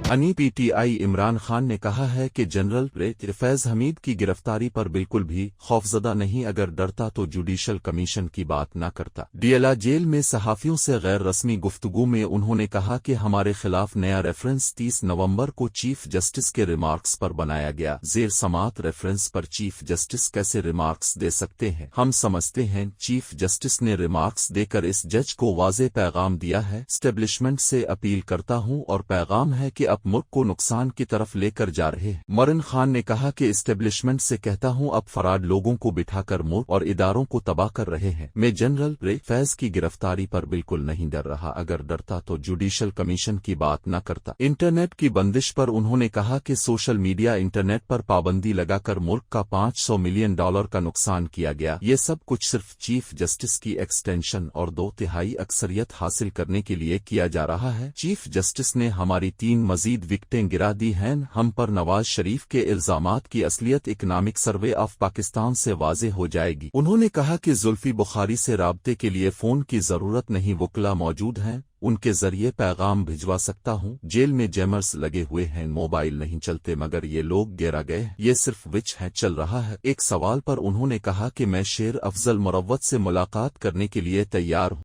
P T I Imran Khan نے کہا ہے کہ جنرل فیض حمید کی گرفتاری پر بالکل بھی خوفزدہ نہیں، اگر ڈرتا تو جوڈیشل کمیشن کی بات نہ کرتا۔ ڈیلا جیل میں صحافیوں سے غیر رسمی گفتگو میں انہوں نے کہا کہ ہمارے خلاف نیا ریفرنس 30 نومبر کو چیف جسٹس کے ریمارکس پر بنایا گیا۔ زیر سماعت ریفرنس پر چیف جسٹس کیسے ریمارکس دے سکتے ہیں؟ ہم سمجھتے ہیں چیف جسٹس نے ریمارکس دے کر اس جج کو واضح پیغام دیا ہے۔ اسٹیبلشمنٹ سے اپیل کرتا ہوں اور پیغام ہے کہ اب ملک کو نقصان کی طرف لے کر جا رہے ہیں۔ مرن خان نے کہا کہ اسٹیبلشمنٹ سے کہتا ہوں اب فراد لوگوں کو بٹھا کر ملک اور اداروں کو تباہ کر رہے ہیں۔ میں جنرل فیض کی گرفتاری پر بالکل نہیں ڈر رہا، اگر ڈرتا تو جوڈیشل کمیشن کی بات نہ کرتا۔ انٹرنیٹ کی بندش پر انہوں نے کہا کہ سوشل میڈیا انٹرنیٹ پر پابندی لگا کر ملک کا $500 ملین کا نقصان کیا گیا۔ یہ سب کچھ صرف چیف جسٹس کی ایکسٹینشن اور 2/3 اکثریت حاصل کرنے کے لیے کیا جا رہا ہے۔ چیف جسٹس نے ہماری 3 مزید وکٹیں گرا دی ہیں۔ ہم پر نواز شریف کے الزامات کی اصلیت اکنامک سروے آف پاکستان سے واضح ہو جائے گی۔ انہوں نے کہا کہ زلفی بخاری سے رابطے کے لیے فون کی ضرورت نہیں، وکلا موجود ہیں، ان کے ذریعے پیغام بھجوا سکتا ہوں۔ جیل میں جیمرز لگے ہوئے ہیں، موبائل نہیں چلتے، مگر یہ لوگ گیرا گئے، یہ صرف وچ ہے، چل رہا ہے۔ ایک سوال پر انہوں نے کہا کہ میں شیر افضل مروت سے ملاقات کرنے کے لیے تیار ہوں۔